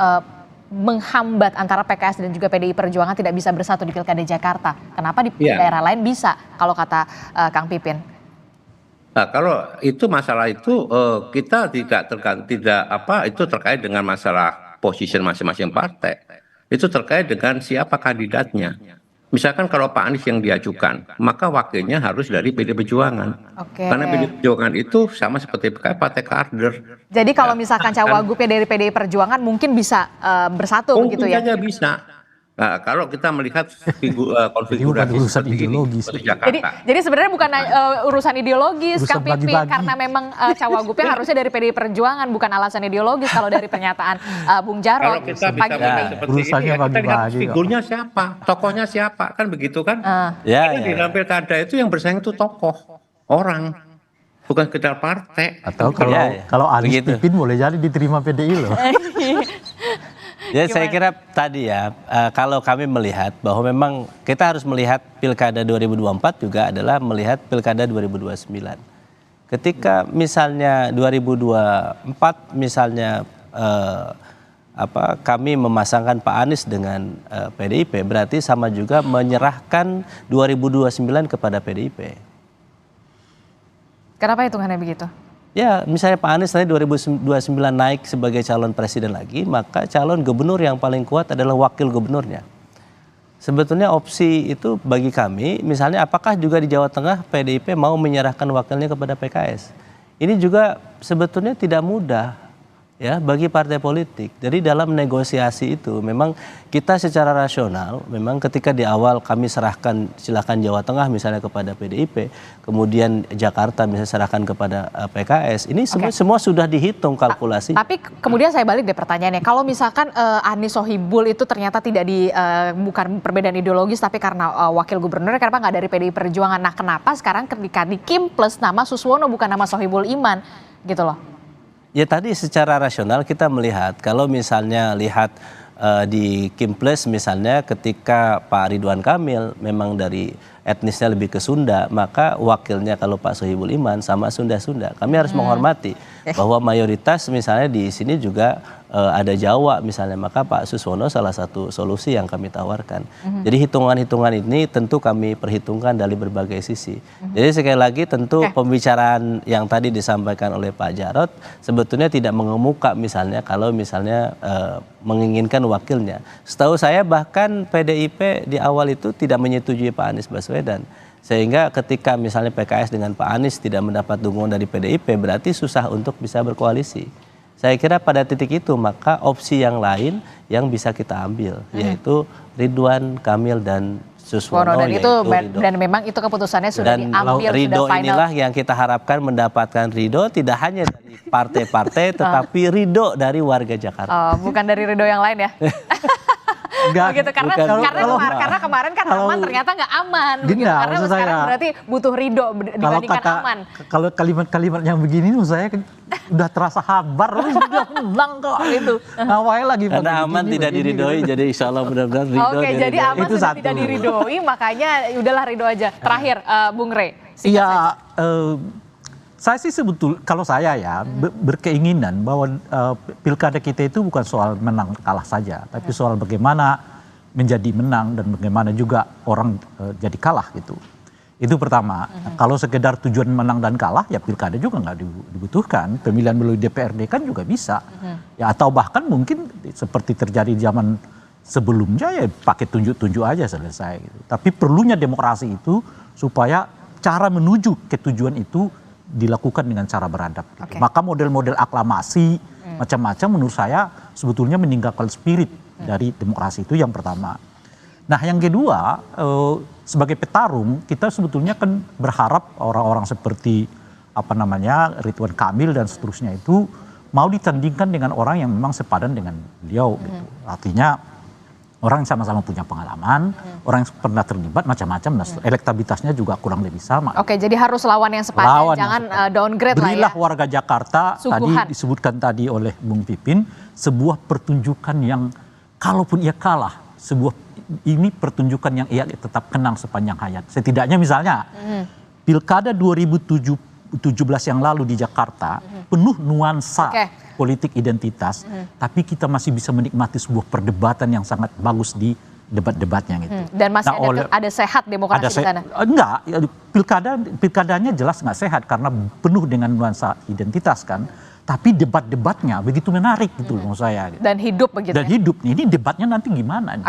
Speaker 1: menghambat antara PKS dan juga PDI Perjuangan tidak bisa bersatu di Pilkada Jakarta. Kenapa di daerah lain bisa kalau kata Kang Pipin?
Speaker 4: Nah, kalau itu masalah itu kita itu terkait dengan masalah position masing-masing partai. Itu terkait dengan siapa kandidatnya. Misalkan kalau Pak Anies yang diajukan, maka wakilnya harus dari PDI Perjuangan. Karena PDI Perjuangan itu sama seperti partai kader.
Speaker 1: Jadi kalau misalkan cawagupnya dari PDI Perjuangan mungkin bisa bersatu begitu ya?
Speaker 4: Mungkin saja bisa. Nah, kalau kita melihat konfigurasi
Speaker 3: urusan
Speaker 4: seperti ini,
Speaker 3: ideologis.
Speaker 4: seperti Jakarta.
Speaker 1: Jadi sebenarnya bukan urusan ideologis,
Speaker 3: Urusan
Speaker 1: Kang Pipin,
Speaker 3: bagi-bagi.
Speaker 1: karena memang cawagupnya harusnya dari PDI Perjuangan, bukan alasan ideologis kalau dari pernyataan Bung
Speaker 4: Kalau
Speaker 1: Jarod
Speaker 4: kita bisa
Speaker 1: pagi
Speaker 4: melihat
Speaker 1: ini.
Speaker 4: seperti
Speaker 3: Urusannya
Speaker 4: ini, ya kita lihat
Speaker 3: bagi-bagi.
Speaker 4: figurnya siapa, tokohnya siapa, kan begitu kan?
Speaker 2: Ya,
Speaker 4: Karena di dalam pilkada itu yang bersaing itu tokoh, orang, bukan sekedar partai.
Speaker 3: Atau kalau
Speaker 2: Ya.
Speaker 3: kalau Anies
Speaker 2: Begitu.
Speaker 3: Pipin boleh jadi diterima PDI loh.
Speaker 2: Ya saya kira tadi ya, kalau kami melihat bahwa memang kita harus melihat pilkada 2024 juga adalah melihat pilkada 2029. Ketika misalnya 2024 misalnya kami memasangkan Pak Anies dengan PDIP, berarti sama juga menyerahkan 2029 kepada PDIP.
Speaker 1: Kenapa hitungannya begitu?
Speaker 2: Ya, misalnya Pak Anies nanti 2029 naik sebagai calon presiden lagi, maka calon gubernur yang paling kuat adalah wakil gubernurnya. Sebetulnya opsi itu bagi kami, misalnya apakah juga di Jawa Tengah PDIP mau menyerahkan wakilnya kepada PKS? Ini juga sebetulnya tidak mudah ya bagi partai politik. Jadi dalam negosiasi itu memang kita secara rasional, memang ketika di awal kami serahkan silakan Jawa Tengah misalnya kepada PDIP, kemudian Jakarta misalnya serahkan kepada PKS, ini semua sudah dihitung kalkulasi.
Speaker 1: Tapi kemudian saya balik deh pertanyaannya, kalau misalkan Anies Sohibul itu ternyata tidak bukan perbedaan ideologis tapi karena wakil gubernur, kenapa nggak dari PDI Perjuangan? Nah kenapa sekarang ketika di Kim plus nama Suswono bukan nama Sohibul Iman gitu loh?
Speaker 2: Ya tadi secara rasional kita melihat kalau misalnya lihat di Kim Plus misalnya ketika Pak Ridwan Kamil memang dari etnisnya lebih ke Sunda, maka wakilnya kalau Pak Sohibul Iman sama Sunda-Sunda. Kami harus menghormati bahwa mayoritas misalnya di sini juga ada Jawa misalnya, maka Pak Suswono salah satu solusi yang kami tawarkan. Jadi hitungan-hitungan ini tentu kami perhitungkan dari berbagai sisi. Jadi sekali lagi tentu pembicaraan yang tadi disampaikan oleh Pak Jarod sebetulnya tidak mengemuka misalnya kalau misalnya menginginkan wakilnya. Setahu saya bahkan PDIP di awal itu tidak menyetujui Pak Anies Baswedan. Sehingga ketika misalnya PKS dengan Pak Anies tidak mendapat dukungan dari PDIP berarti susah untuk bisa berkoalisi. Saya kira pada titik itu maka opsi yang lain yang bisa kita ambil yaitu Ridwan Kamil dan Suswono,
Speaker 1: dan memang itu keputusannya sudah
Speaker 2: dan
Speaker 1: diambil,
Speaker 2: Ridho
Speaker 1: sudah final.
Speaker 2: Inilah yang kita harapkan mendapatkan ridho tidak hanya dari partai-partai tetapi ridho dari warga Jakarta.
Speaker 1: Bukan dari ridho yang lain ya.
Speaker 3: Enggak,
Speaker 1: Begitu, karena kemarin kan aman ternyata nggak aman begitu. Karena sekarang berarti butuh ridho dibandingkan aman.
Speaker 3: Kalau kalimat-kalimat yang begini menurut saya udah terasa habar, sudah menang kok itu. Ngawain lagi
Speaker 2: Karena aman tidak diridhoi, jadi insya Allah mudah-mudahan ridho.
Speaker 1: Oke, jadi aman
Speaker 3: itu
Speaker 1: sudah tidak diridhoi, makanya udahlah ridho aja. Terakhir, Bung Rey.
Speaker 3: Iya, saya sih kalau saya ya berkeinginan bahwa pilkada kita itu bukan soal menang kalah saja, tapi soal bagaimana menjadi menang dan bagaimana juga orang jadi kalah gitu. Itu pertama. Kalau sekedar tujuan menang dan kalah ya pilkada juga nggak dibutuhkan. Pemilihan melalui DPRD kan juga bisa. Ya atau bahkan mungkin seperti terjadi di zaman sebelumnya ya pakai tunjuk-tunjuk aja selesai gitu. Tapi perlunya demokrasi itu supaya cara menuju ke tujuan itu dilakukan dengan cara beradab. Gitu. Maka model-model aklamasi macam-macam menurut saya sebetulnya meninggalkan spirit dari demokrasi itu yang pertama. Nah yang kedua sebagai petarung kita sebetulnya kan berharap orang-orang seperti Ridwan Kamil dan seterusnya itu mau ditandingkan dengan orang yang memang sepadan dengan beliau. Gitu. Artinya orang yang sama-sama punya pengalaman, orang yang pernah terlibat macam-macam, elektabilitasnya juga kurang lebih sama.
Speaker 1: Oke, jadi harus lawan yang sepadan, jangan downgrade lah ya.
Speaker 3: Berilah warga Jakarta, tadi disebutkan tadi oleh Bung Pipin, sebuah pertunjukan yang kalaupun ia kalah, ini pertunjukan yang ia tetap kenang sepanjang hayat. Setidaknya misalnya, Pilkada 2017 yang lalu di Jakarta, penuh nuansa politik identitas, tapi kita masih bisa menikmati sebuah perdebatan yang sangat bagus di debat-debatnya gitu.
Speaker 1: Dan masih ada sehat demokrasi di sana?
Speaker 3: Enggak, pilkadanya jelas nggak sehat karena penuh dengan nuansa identitas kan. Tapi debat-debatnya begitu menarik gitu menurut saya.
Speaker 1: Dan hidup begitu.
Speaker 3: Dan hidup, ini debatnya nanti gimana?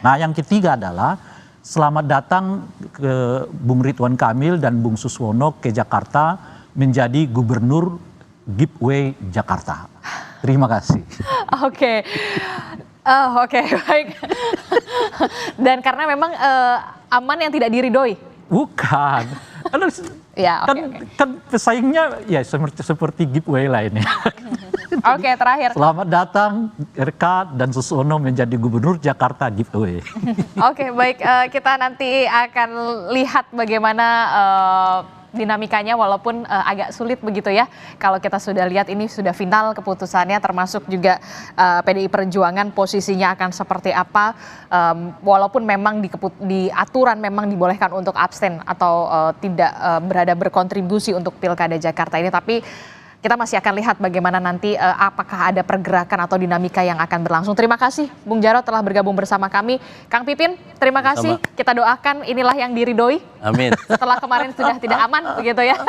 Speaker 3: Nah yang ketiga adalah selamat datang ke Bung Ridwan Kamil dan Bung Suswono ke Jakarta menjadi gubernur giveaway Jakarta. Terima kasih.
Speaker 1: Oke. Oh, oke, baik. Dan karena memang aman yang tidak diridhoi.
Speaker 3: Bukan.
Speaker 1: Ya,
Speaker 3: kan pesaingnya ya seperti giveaway lah ini.
Speaker 1: Oke, terakhir.
Speaker 3: Selamat datang RK dan Suswono menjadi gubernur Jakarta giveaway.
Speaker 1: Oke, baik. Kita nanti akan lihat bagaimana dinamikanya, walaupun agak sulit begitu ya. Kalau kita sudah lihat ini sudah final keputusannya, termasuk juga PDI Perjuangan posisinya akan seperti apa. Walaupun memang di aturan memang dibolehkan untuk abstain atau tidak berkontribusi untuk Pilkada Jakarta ini, tapi kita masih akan lihat bagaimana nanti apakah ada pergerakan atau dinamika yang akan berlangsung. Terima kasih Bung Jarod telah bergabung bersama kami. Kang Pipin, terima kasih. Kita doakan inilah yang diridhoi.
Speaker 2: Amin.
Speaker 1: Setelah kemarin sudah tidak aman begitu ya.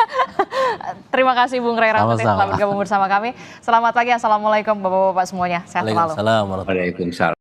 Speaker 1: Terima kasih Bung Ray Rangkuti telah bergabung bersama kami. Selamat pagi, assalamualaikum Bapak-bapak semuanya. Sehat selalu.
Speaker 2: Waalaikumsalam.
Speaker 4: Waalaikumsalam.